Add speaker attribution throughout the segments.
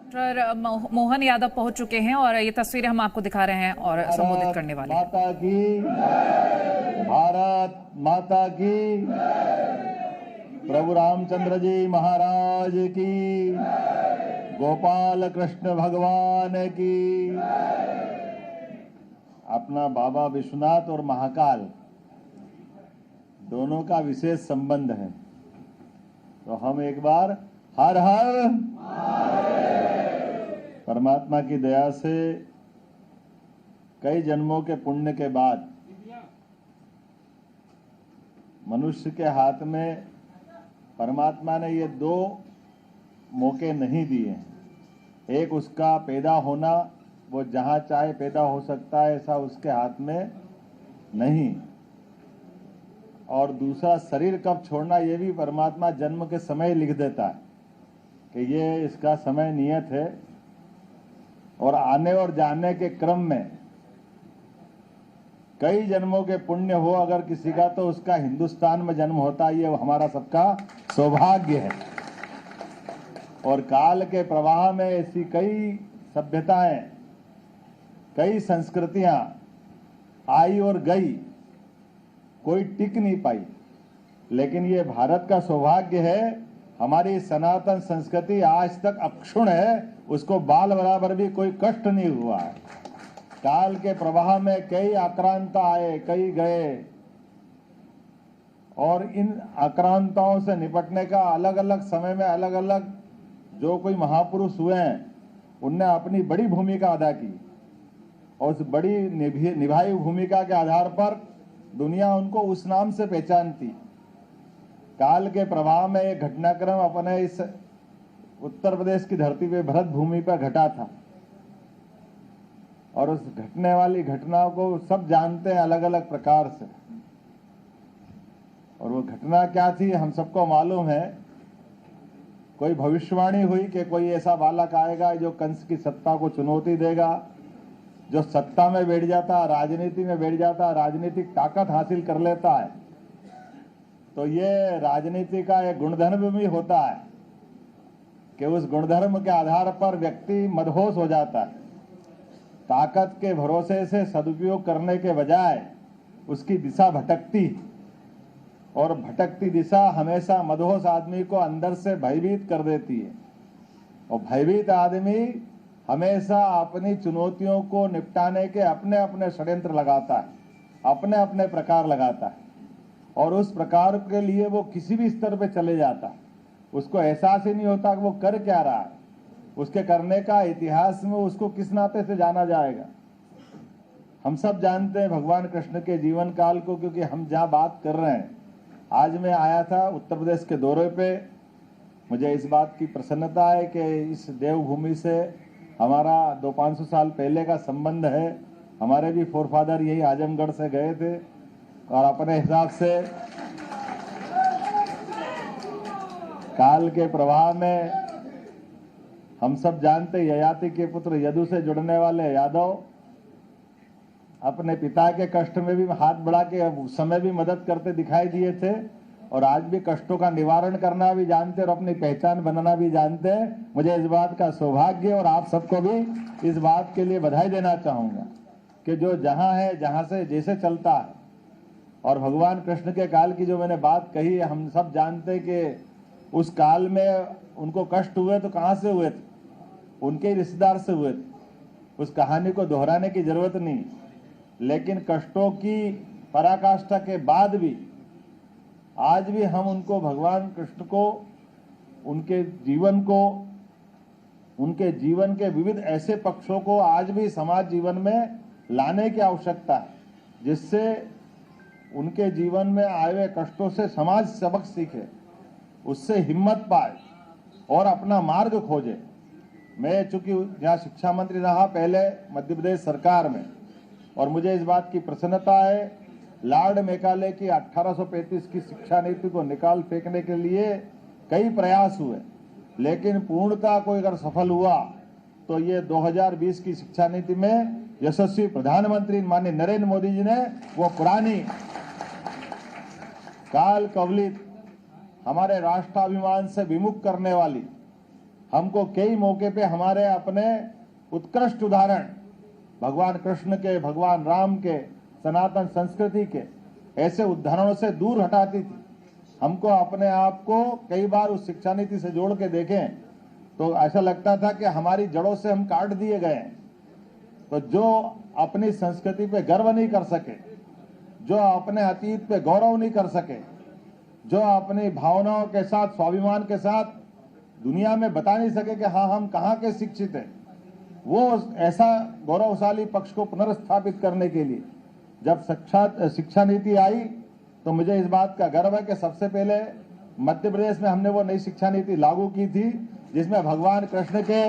Speaker 1: Doctor Mohan Yadav पहुंच चुके हैं और ये तस्वीरें हम आपको दिखा रहे हैं और संबोधित करने वाले हैं।
Speaker 2: माता की, भारत माता की, प्रभु रामचंद्र जी महाराज की, गोपाल कृष्ण भगवान की। अपना बाबा विश्वनाथ और महाकाल दोनों का विशेष संबंध है, तो हम एक बार हर हर परमात्मा की दया से कई जन्मों के पुण्य के बाद मनुष्य के हाथ में परमात्मा ने ये दो मौके नहीं दिए हैं। एक उसका पैदा होना, वो जहां चाहे पैदा हो सकता है, ऐसा उसके हाथ में नहीं, और दूसरा शरीर कब छोड़ना ये भी परमात्मा जन्म के समय लिख देता है कि ये इसका समय नियत है। और आने और जाने के क्रम में कई जन्मों के पुण्य हो अगर किसी का, तो उसका हिंदुस्तान में जन्म होता है, ये हमारा सबका सौभाग्य है। और काल के प्रवाह में ऐसी कई सभ्यताएं, कई संस्कृतियां आई और गई, कोई टिक नहीं पाई, लेकिन ये भारत का सौभाग्य है, हमारी सनातन संस्कृति आज तक अक्षुण्ण है, उसको बाल बराबर भी कोई कष्ट नहीं हुआ है। काल के प्रवाह में कई आक्रांता आए, कई गए, और इन आक्रांताओं से निपटने का अलग अलग समय में अलग अलग जो कोई महापुरुष हुए हैं, उनने अपनी बड़ी भूमिका अदा की, और उस बड़ी निभाई भूमिका के आधार पर दुनिया उनको उस नाम से पहचानती। काल के प्रभाव में एक घटनाक्रम अपने इस उत्तर प्रदेश की धरती पे भरत भूमि पर घटा था, और उस घटने वाली घटनाओं को सब जानते हैं अलग अलग प्रकार से। और वो घटना क्या थी हम सबको मालूम है। कोई भविष्यवाणी हुई कि कोई ऐसा बालक आएगा जो कंस की सत्ता को चुनौती देगा, जो सत्ता में बैठ जाता, राजनीति में बैठ जाता, राजनीतिक ताकत हासिल कर लेता है। तो ये राजनीति का एक गुणधर्म भी होता है कि उस गुणधर्म के आधार पर व्यक्ति मदहोश हो जाता है। ताकत के भरोसे से सदुपयोग करने के बजाय उसकी दिशा भटकती, और भटकती दिशा हमेशा मदहोश आदमी को अंदर से भयभीत कर देती है। और भयभीत आदमी हमेशा अपनी चुनौतियों को निपटाने के अपने अपने षड्यंत्र लगाता है, अपने अपने प्रकार लगाता है, और उस प्रकार के लिए वो किसी भी स्तर पे चले जाता है। उसको एहसास ही नहीं होता कि वो कर क्या रहा है, उसके करने का इतिहास में उसको किस नाते से जाना जाएगा। हम सब जानते हैं भगवान कृष्ण के जीवन काल को, क्योंकि हम जहाँ बात कर रहे हैं, आज मैं आया था उत्तर प्रदेश के दौरे पे। मुझे इस बात की प्रसन्नता है कि इस देवभूमि से हमारा 200-500 साल पहले का संबंध है। हमारे भी फोरफादर यही आजमगढ़ से गए थे, और अपने हिसाब से काल के प्रवाह में हम सब जानते, ययाति के पुत्र यदु से जुड़ने वाले यादव अपने पिता के कष्ट में भी हाथ बढ़ा के उस समय भी मदद करते दिखाई दिए थे, और आज भी कष्टों का निवारण करना भी जानते और अपनी पहचान बनाना भी जानते हैं। मुझे इस बात का सौभाग्य, और आप सबको भी इस बात के लिए बधाई देना चाहूंगा कि जो जहां है, जहां से जैसे चलता है। और भगवान कृष्ण के काल की जो मैंने बात कही है, हम सब जानते कि उस काल में उनको कष्ट हुए तो कहां से हुए थे, उनके रिश्तेदार से हुए थे। उस कहानी को दोहराने की जरूरत नहीं, लेकिन कष्टों की पराकाष्ठा के बाद भी आज भी हम उनको, भगवान कृष्ण को, उनके जीवन को, उनके जीवन के विविध ऐसे पक्षों को आज भी समाज जीवन में लाने की आवश्यकता है, जिससे उनके जीवन में आए हुए कष्टों से समाज सबक सीखे, उससे हिम्मत पाए और अपना मार्ग खोजे। मैं चूंकि यहाँ शिक्षा मंत्री रहा पहले मध्य प्रदेश सरकार में, और मुझे इस बात की प्रसन्नता है, लॉर्ड मेकाले की 1835 की शिक्षा नीति को निकाल फेंकने के लिए कई प्रयास हुए, लेकिन पूर्णतः कोई अगर सफल हुआ तो ये 2020 की शिक्षा नीति में यशस्वी प्रधानमंत्री माननीय नरेंद्र मोदी जी ने वो पुरानी काल कवलित हमारे राष्ट्राभिमान से विमुख करने वाली हमको कई मौके पे हमारे अपने उत्कृष्ट उदाहरण भगवान कृष्ण के, भगवान राम के, सनातन संस्कृति के ऐसे उदाहरणों से दूर हटाती थी। हमको अपने आप को कई बार उस शिक्षा नीति से जोड़ के देखें तो ऐसा लगता था कि हमारी जड़ों से हम काट दिए गए हैं। तो जो अपनी संस्कृति पे गर्व नहीं कर सके, जो अपने अतीत पे गौरव नहीं कर सके, जो अपनी भावनाओं के साथ, स्वाभिमान के साथ दुनिया में बता नहीं सके कि हाँ हम कहाँ के शिक्षित हैं, वो ऐसा गौरवशाली पक्ष को पुनर्स्थापित करने के लिए जब शिक्षा नीति आई तो मुझे इस बात का गर्व है कि सबसे पहले मध्य प्रदेश में हमने वो नई शिक्षा नीति लागू की थी जिसमें भगवान कृष्ण के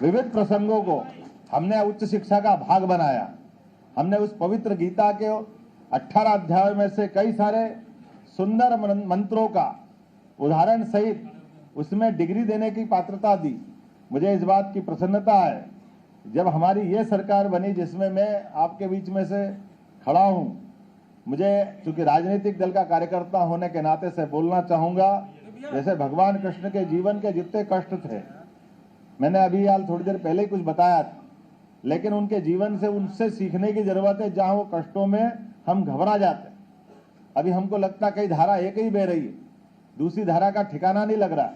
Speaker 2: विविध प्रसंगों को हमने उच्च शिक्षा का भाग बनाया। हमने उस पवित्र गीता के 18 अध्यायों में से कई सारे सुंदर मंत्रों का उदाहरण सहित उसमें डिग्री देने की पात्रता दी। मुझे इस बात की प्रसन्नता है जब हमारी ये सरकार बनी जिसमें मैं आपके बीच में से खड़ा हूं। मुझे चूंकि राजनीतिक दल का कार्यकर्ता होने के नाते से बोलना चाहूंगा, जैसे भगवान कृष्ण के जीवन के जितने कष्ट थे, मैंने अभी हाल थोड़ी देर पहले ही कुछ बताया था, लेकिन उनके जीवन से उनसे सीखने की जरूरत है। जहां वो कष्टों में हम घबरा जाते, अभी हमको लगता कई धारा एक ही बह रही है, दूसरी धारा का ठिकाना नहीं लग रहा,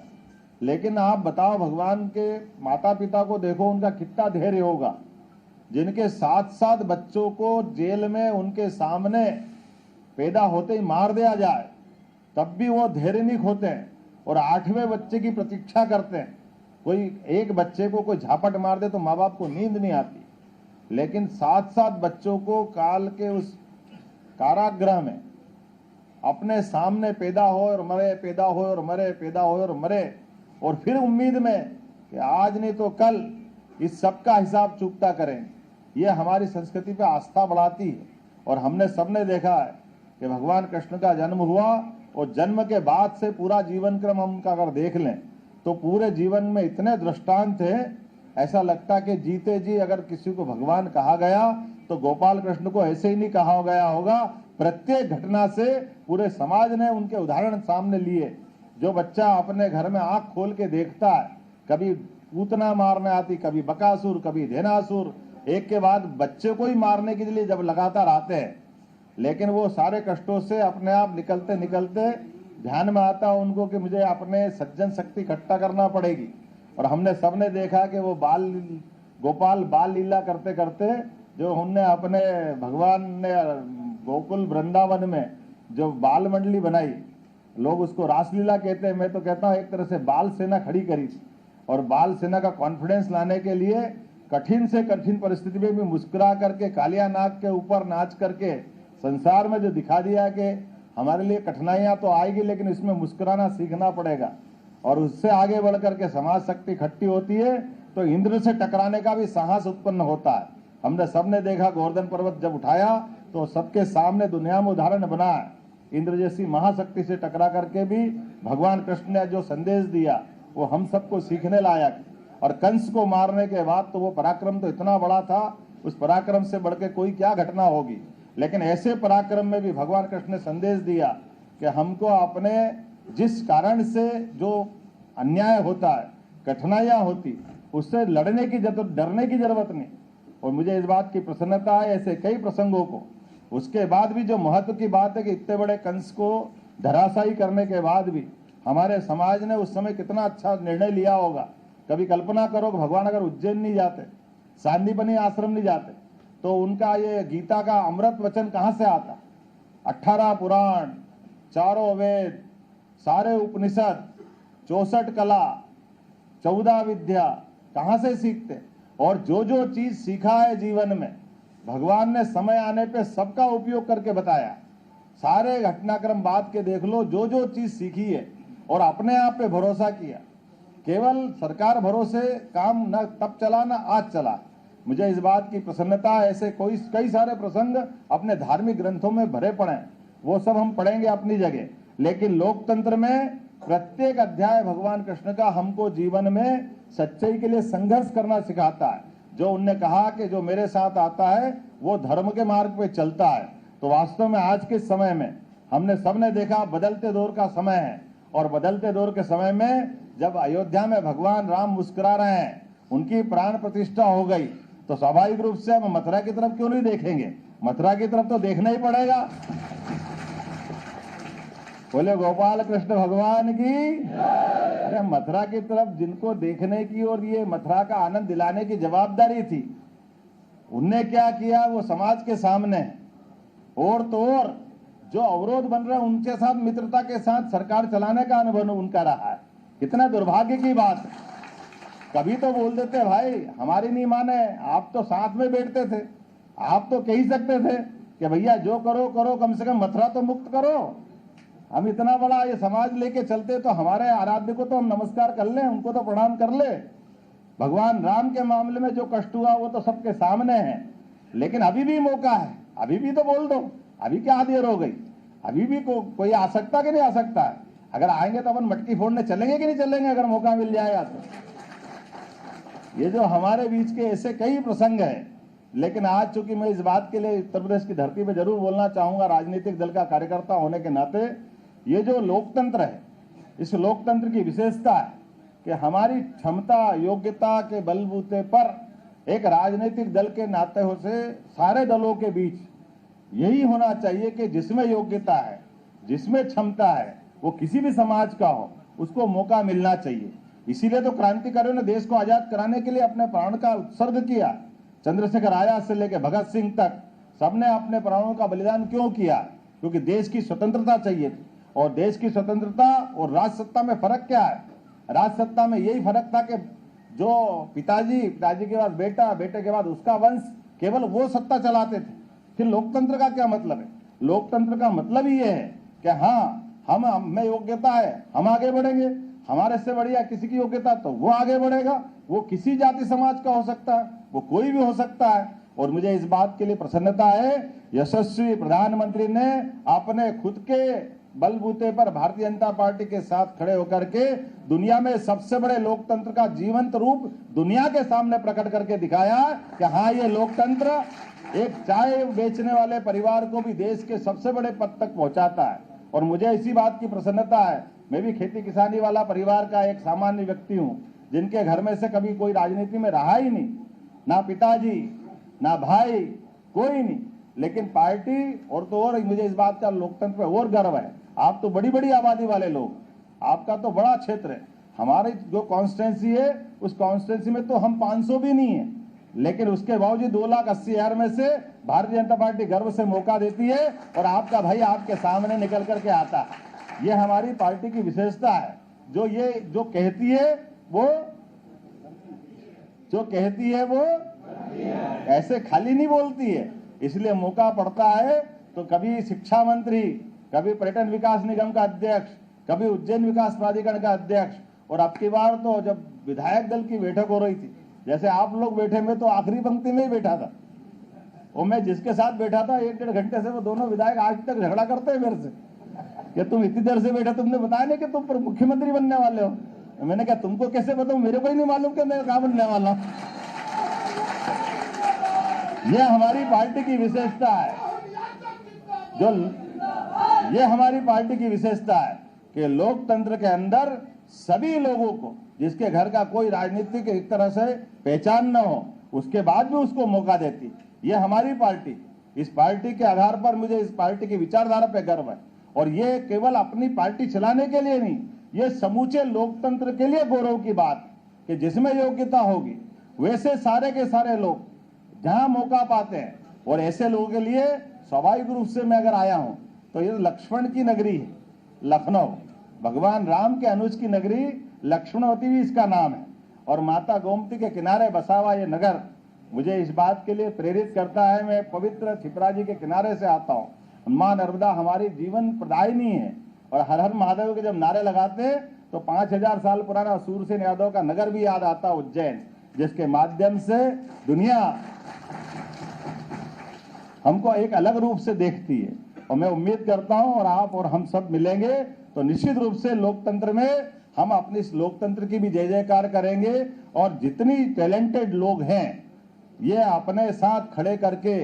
Speaker 2: लेकिन आप बताओ भगवान के माता पिता को देखो, उनका कितना धैर्य होगा जिनके 7-7 बच्चों को जेल में उनके सामने पैदा होते ही मार दिया जाए, तब भी वो धैर्य नहीं खोते हैं और 8वें बच्चे की प्रतीक्षा करते हैं। कोई एक बच्चे को कोई झापट मार दे तो माँ बाप को नींद नहीं आती, लेकिन 7-7 बच्चों को काल के उस कारागृह में अपने सामने पैदा हो और मरे, पैदा हो और मरे, पैदा हो और मरे, और फिर उम्मीद में कि आज नहीं तो कल इस सब का हिसाब चुकता करें, ये हमारी संस्कृति पे आस्था बढ़ाती है। और हमने सबने देखा है कि भगवान कृष्ण का जन्म हुआ और जन्म के बाद से पूरा जीवन क्रम हम उनका अगर देख लें तो पूरे जीवन में इतने दृष्टांत थे, ऐसा लगता कि जीते जी अगर किसी को भगवान कहा गया तो गोपाल कृष्ण को ऐसे ही नहीं कहा गया होगा। प्रत्येक घटना से पूरे समाज ने उनके उदाहरण सामने लिए। जो बच्चा अपने घर में आंख खोल के देखता है, कभी पूतना मारने आती, कभी बकासुर, कभी धेनासुर, एक के बाद बच्चे को ही मारने के लिए जब लगातार आते हैं, लेकिन वो सारे कष्टों से अपने आप निकलते निकलते ध्यान में आता उनको कि मुझे अपने सज्जन शक्ति इकट्ठा करना पड़ेगी। और हमने सबने देखा कि वो गोपाल बाल लीला करते करते जो उनने अपने भगवान ने गोकुल वृंदावन में जो बाल मंडली बनाई, लोग उसको रासलीला कहते हैं, मैं तो कहता हूँ एक तरह से बाल सेना खड़ी करी थी। और बाल सेना का कॉन्फिडेंस लाने के लिए कठिन से कठिन परिस्थिति में भी मुस्कुरा करके, कालिया नाग के ऊपर नाच करके संसार में जो दिखा दिया कि हमारे लिए कठिनाइयां तो आएगी लेकिन इसमें मुस्कुराना सीखना पड़ेगा। और उससे आगे बढ़ करके समाज शक्ति इकट्ठी होती है तो इंद्र से टकराने का भी साहस उत्पन्न होता है। हमने सबने देखा गोवर्धन पर्वत जब उठाया तो सबके सामने दुनिया में उदाहरण बना है। इंद्र जैसी महाशक्ति से टकरा करके भी भगवान कृष्ण ने जो संदेश दिया वो हम सबको सीखने लायक। और कंस को मारने के बाद तो वो पराक्रम तो इतना बड़ा था, उस पराक्रम से बढ़ के कोई क्या घटना होगी, लेकिन ऐसे पराक्रम में भी भगवान कृष्ण ने संदेश दिया कि हमको अपने जिस कारण से जो अन्याय होता है, कठिनाइयां होती, उससे लड़ने की डरने की जरूरत नहीं। और मुझे इस बात की प्रसन्नता है ऐसे कई प्रसंगों को, उसके बाद भी जो महत्व की बात है कि इतने बड़े कंस को धराशायी करने के बाद भी हमारे समाज ने उस समय कितना अच्छा निर्णय लिया होगा। कभी कल्पना करो भगवान अगर उज्जैन नहीं जाते, सांदीपनी आश्रम नहीं जाते, तो उनका ये गीता का अमृत वचन कहां से आता? 18 पुराण, 4 वेद, सारे उपनिषद, 64 कला, 14 विद्या कहां से सीखते? और जो जो चीज सीखा है जीवन में भगवान ने समय आने पे सबका उपयोग करके बताया। सारे घटनाक्रम बात के देख लो, जो जो चीज सीखी है और अपने आप पे भरोसा किया। केवल सरकार भरोसे काम न तब चला न आज चला। मुझे इस बात की प्रसन्नता है, ऐसे कई सारे प्रसंग अपने धार्मिक ग्रंथों में भरे पड़े हैं, वो सब हम पढ़ेंगे अपनी जगह, लेकिन लोकतंत्र में प्रत्येक अध्याय भगवान कृष्ण का हमको जीवन में सच्चाई के लिए संघर्ष करना सिखाता है। जो उनने कहा कि जो मेरे साथ आता है वो धर्म के मार्ग पे चलता है। तो वास्तव में आज के समय में हमने सबने देखा बदलते दौर का समय है, और बदलते दौर के समय में जब अयोध्या में भगवान राम मुस्कुरा रहे हैं, उनकी प्राण प्रतिष्ठा हो गई, तो स्वाभाविक रूप से हम मथुरा की तरफ क्यों नहीं देखेंगे? मथुरा की तरफ तो देखना ही पड़ेगा। बोले गोपाल कृष्ण भगवान की। अरे मथुरा की तरफ जिनको देखने की और ये मथुरा का आनंद दिलाने की जवाबदारी थी, उनने क्या किया? वो समाज के सामने और तो और जो अवरोध बन रहे हैं उनके साथ मित्रता के साथ सरकार चलाने का अनुभव उनका रहा है। कितना दुर्भाग्य की बात है। कभी तो बोल देते भाई हमारी नहीं माने, आप तो साथ में बैठते थे, आप तो कह ही सकते थे कि भैया जो करो करो, कम से कम मथुरा तो मुक्त करो। हम इतना बड़ा ये समाज लेके चलते तो हमारे आराध्य को तो हम नमस्कार कर ले, उनको तो प्रणाम कर ले। भगवान राम के मामले में जो कष्ट हुआ वो तो सबके सामने है, लेकिन अभी भी मौका है, अभी भी तो बोल दो। अभी क्या देर हो गई? अभी भी कोई आ सकता कि नहीं आ सकता है? अगर आएंगे तो अपन मटकी फोड़ने चलेंगे कि नहीं चलेंगे अगर मौका मिल जाएगा तो? ये जो हमारे बीच के ऐसे कई प्रसंग है, लेकिन आज चूंकि मैं इस बात के लिए उत्तर प्रदेश की धरती पे जरूर बोलना चाहूंगा, राजनीतिक दल का कार्यकर्ता होने के नाते, ये जो लोकतंत्र है, इस लोकतंत्र की विशेषता है कि हमारी क्षमता योग्यता के बलबूते पर एक राजनीतिक दल के नाते हो से सारे दलों के बीच यही होना चाहिए कि जिसमें योग्यता है, जिसमें क्षमता है, वो किसी भी समाज का हो, उसको मौका मिलना चाहिए। इसीलिए तो क्रांतिकारियों ने देश को आजाद कराने के लिए अपने प्राण का उत्सर्ग किया। चंद्रशेखर आजाद से लेकर भगत सिंह तक सबने अपने प्राणों का बलिदान क्यों किया? क्योंकि देश की स्वतंत्रता चाहिए थी। और देश की स्वतंत्रता और राज सत्ता में फर्क क्या है? राज सत्ता में यही फर्क था कि जो पिताजी के बाद बेटा, बेटे के बाद उसका वंश, केवल वो सत्ता चलाते थे। फिर लोकतंत्र का क्या मतलब है? लोकतंत्र का मतलब ही ये है कि हाँ, हम में योग्यता है, हम आगे बढ़ेंगे, हमारे से बढ़िया किसी की योग्यता तो वो आगे बढ़ेगा। वो किसी जाति समाज का हो सकता है, वो कोई भी हो सकता है। और मुझे इस बात के लिए प्रसन्नता है, यशस्वी प्रधानमंत्री ने अपने खुद के बलबूते पर भारतीय जनता पार्टी के साथ खड़े होकर के दुनिया में सबसे बड़े लोकतंत्र का जीवंत रूप दुनिया के सामने प्रकट करके दिखाया कि हाँ, ये लोकतंत्र एक चाय बेचने वाले परिवार को भी देश के सबसे बड़े पद तक पहुंचाता है। और मुझे इसी बात की प्रसन्नता है, मैं भी खेती किसानी वाला परिवार का एक सामान्य व्यक्ति हूं, जिनके घर में से कभी कोई राजनीति में रहा ही नहीं, ना पिताजी ना भाई, कोई नहीं। लेकिन पार्टी और तो और मुझे इस बात का लोकतंत्र पे और गर्व है। आप तो बड़ी बड़ी आबादी वाले लोग, आपका तो बड़ा क्षेत्र है। हमारी जो कॉन्स्टिट्यूंसी है, उस कॉन्स्टिट्यूंसी में तो हम 500 भी नहीं है, लेकिन उसके बावजूद 2,80,000 में से भारतीय जनता पार्टी गर्व से मौका देती है और आपका भाई आपके सामने निकल करके आता है। ये हमारी पार्टी की विशेषता है। जो कहती है वो ऐसे खाली नहीं बोलती है। इसलिए मौका पड़ता है तो कभी शिक्षा मंत्री, कभी पर्यटन विकास निगम का अध्यक्ष, कभी उज्जैन विकास प्राधिकरण का अध्यक्ष, और अब की बार तो जब विधायक दल की बैठक हो रही थी, जैसे आप लोग बैठे, में तो आखिरी पंक्ति में ही बैठा था, और मैं जिसके साथ बैठा था 1-1.5 घंटे से वो दोनों विधायक आज तक झगड़ा करते हैं मेरे से कि तुम इतनी देर से बैठे, तुमने बताया नहीं कि तुम मुख्यमंत्री बनने वाले हो। मैंने कहा तुमको कैसे बताऊं, मेरे को ही नहीं मालूम कि मैं कहां बनने वाला हूं। ये हमारी पार्टी की विशेषता है, ये हमारी पार्टी की विशेषता है कि लोकतंत्र के अंदर सभी लोगों को, जिसके घर का कोई राजनीतिक एक तरह से पहचान न हो, उसके बाद भी उसको मौका देती। ये हमारी पार्टी, इस पार्टी के आधार पर मुझे इस पार्टी की विचारधारा पे गर्व है। और ये केवल अपनी पार्टी चलाने के लिए नहीं, ये समूचे लोकतंत्र के लिए गौरव की बात कि जिसमें योग्यता होगी वैसे सारे के सारे लोग जहां मौका पाते हैं। और ऐसे लोगों के लिए स्वाभाविक रूप से मैं अगर आया हूं तो ये लक्ष्मण की नगरी है, लखनऊ, भगवान राम के अनुज की नगरी, लक्ष्मणवती भी इसका नाम है। और माता गोमती के किनारे बसा हुआ ये नगर मुझे इस बात के लिए प्रेरित करता है। मैं पवित्र क्षिप्रा जी के किनारे से आता हूँ। मां नर्मदा हमारी जीवन प्रदायिनी है। और हर हर महादेव के जब नारे लगाते हैं तो 5000 साल पुराना सूरसेन यादव का नगर भी याद आता, उज्जैन, जिसके माध्यम से दुनिया हमको एक अलग रूप से देखती है। और मैं उम्मीद करता हूं और आप और हम सब मिलेंगे तो निश्चित रूप से लोकतंत्र में हम अपने इस लोकतंत्र की भी जय जयकार करेंगे। और जितनी टैलेंटेड लोग हैं ये अपने साथ खड़े करके,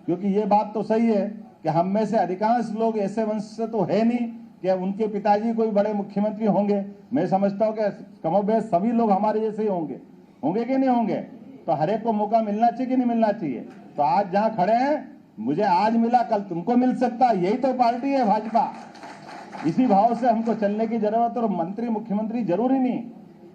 Speaker 2: क्योंकि ये बात तो सही है कि हम में से अधिकांश लोग ऐसे वंश से तो है नहीं कि उनके पिताजी कोई बड़े मुख्यमंत्री होंगे। मैं समझता हूं कि कमोबेश सभी लोग हमारे जैसे ही होंगे कि नहीं होंगे। तो हर एक को मौका मिलना चाहिए कि नहीं मिलना चाहिए। तो आज जहां खड़े हैं, मुझे आज मिला कल तुमको मिल सकता, यही तो पार्टी है भाजपा। इसी भाव से हमको चलने की जरूरत। और मंत्री मुख्यमंत्री जरूरी नहीं,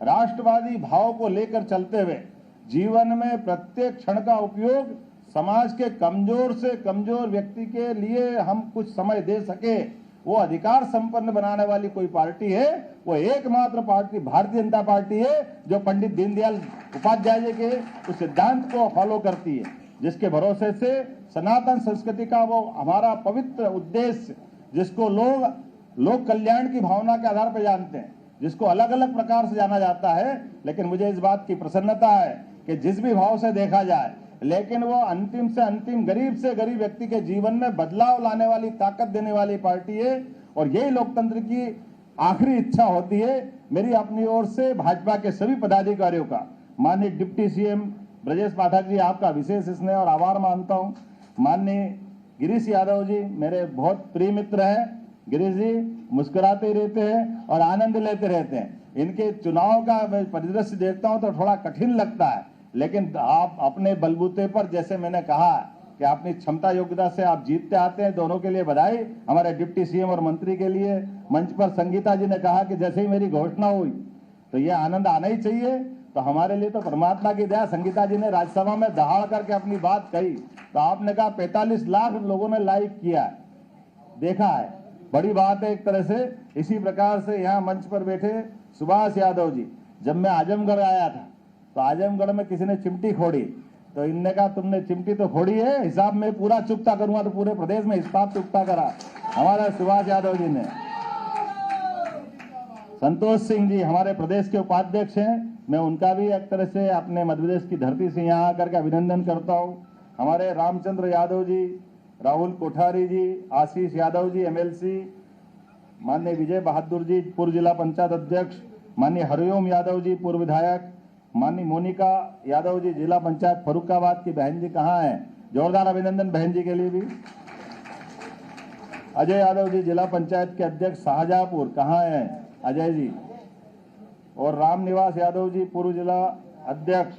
Speaker 2: राष्ट्रवादी भाव को लेकर चलते हुए जीवन में प्रत्येक क्षण का उपयोग समाज के कमजोर से कमजोर व्यक्ति के लिए हम कुछ समय दे सके, वो अधिकार संपन्न बनाने वाली कोई पार्टी है, वो एकमात्र पार्टी भारतीय जनता पार्टी है जो पंडित दीनदयाल उपाध्याय जी के उस सिद्धांत को फॉलो करती है, जिसके भरोसे से सनातन संस्कृति का वो हमारा पवित्र उद्देश्य, जिसको लोग कल्याण की भावना के आधार पर जानते हैं, जिसको अलग अलग प्रकार से जाना जाता है। लेकिन मुझे इस बात की प्रसन्नता है कि जिस भी भाव से देखा जाए, लेकिन वो अंतिम से अंतिम गरीब से गरीब व्यक्ति के जीवन में बदलाव लाने वाली, ताकत देने वाली पार्टी है। और यही लोकतंत्र की आखिरी इच्छा होती है। मेरी अपनी ओर से भाजपा के सभी पदाधिकारियों का, माननीय डिप्टी सीएम ब्रजेश पाठक जी, आपका विशेष स्नेह और आभार मानता हूं। माननीय गिरीश यादव जी मेरे बहुत प्रिय मित्र हैं। गिरीश जी मुस्कुराते ही रहते हैं और आनंद लेते रहते हैं। इनके चुनाव का परिदृश्य देखता हूं तो थोड़ा कठिन लगता है, लेकिन आप अपने बलबूते पर, जैसे मैंने कहा कि अपनी क्षमता योग्यता से आप जीतते आते हैं, दोनों के लिए बधाई। हमारे डिप्टी सीएम और मंत्री के लिए मंच पर संगीता जी ने कहा कि जैसे ही मेरी घोषणा हुई तो ये आनंद आना ही चाहिए। तो हमारे लिए तो परमात्मा की दया, संगीता जी ने राज्यसभा में दहाड़ करके अपनी बात कही तो आपने कहा 45 लाख लोगों ने लाइक किया, देखा है, बड़ी बात है एक तरह से। इसी प्रकार से यहाँ मंच पर बैठे सुभाष यादव जी, जब मैं आजमगढ़ आया था तो आजमगढ़ में किसी ने चिमटी खोड़ी तो इनने कहा तुमने चिमटी तो खोड़ी है, हिसाब में पूरा चुकता करूंगा। तो पूरे प्रदेश में हिसाब चुकता करा हमारा सुभाष यादव जी ने। संतोष सिंह जी हमारे प्रदेश के उपाध्यक्ष हैं, मैं उनका भी एक तरह से अपने मध्य प्रदेश की धरती से यहाँ आकर के अभिनंदन करता हूँ। हमारे रामचंद्र यादव जी, राहुल कोठारी जी, आशीष यादव जी एमएलसी, माननीय विजय बहादुर जी पूर्व जिला पंचायत अध्यक्ष, माननीय हरिओम यादव जी पूर्व विधायक, माननीय मोनिका यादव जी जिला पंचायत फरुखाबाद की बहन जी कहाँ हैं, जोरदार अभिनंदन बहन जी के लिए भी। अजय यादव जी जिला पंचायत के अध्यक्ष शाहजहांपुर कहाँ हैं अजय जी, और रामनिवास यादव जी पूर्व जिला अध्यक्ष,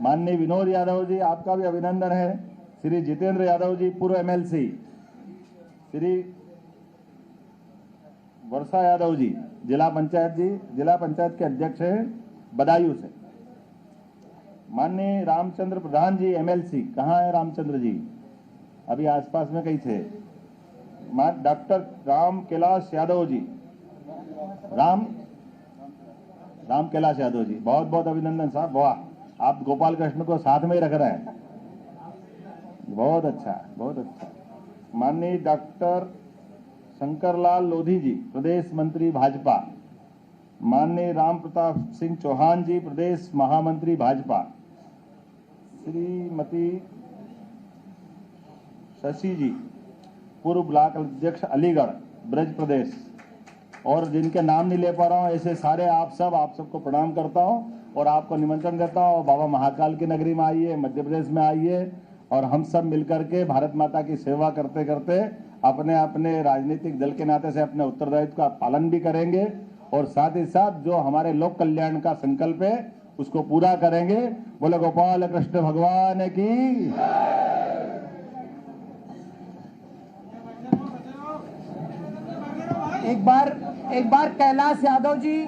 Speaker 2: माननीय विनोद यादव जी आपका भी अभिनंदन है। श्री जितेंद्र यादव जी पूर्व एमएलसी, श्री वर्षा यादव जी जिला पंचायत के अध्यक्ष हैं बदायूं से, माननीय रामचंद्र प्रधान जी एमएलसी कहाँ है रामचंद्र जी, अभी आसपास में कहीं थे। डॉक्टर राम कैलाश यादव जी, राम कैलाश यादव जी, बहुत बहुत अभिनंदन साहब, वाह, आप गोपाल कृष्ण को साथ में ही रख रहे हैं, बहुत अच्छा बहुत अच्छा। माननीय डॉक्टर शंकरलाल लोधी जी प्रदेश मंत्री भाजपा, माननीय राम प्रताप सिंह चौहान जी प्रदेश महामंत्री भाजपा, श्रीमती शशि जी पूर्व ब्लॉक अध्यक्ष अलीगढ़ ब्रज प्रदेश, और जिनके नाम नहीं ले पा रहा हूँ ऐसे सारे आप सबको प्रणाम करता हूँ और आपको निमंत्रण देता हूँ। बाबा महाकाल की नगरी में आइए, मध्य प्रदेश में आइए और हम सब मिलकर के भारत माता की सेवा करते करते अपने अपने राजनीतिक दल के नाते से अपने उत्तरदायित्व का पालन भी करेंगे और साथ ही साथ जो हमारे लोक कल्याण का संकल्प है उसको पूरा करेंगे। बोले गोपाल कृष्ण भगवान की।
Speaker 3: एक बार कैलाश यादव जी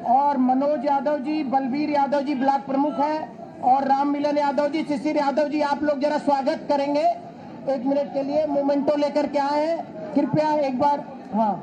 Speaker 3: और मनोज यादव जी, बलबीर यादव जी ब्लॉक प्रमुख हैं और राम मिलन यादव जी, शिशिर यादव जी, आप लोग जरा स्वागत करेंगे 1 मिनट के लिए, मोमेंटो लेकर के आए हैं, कृपया एक बार। हाँ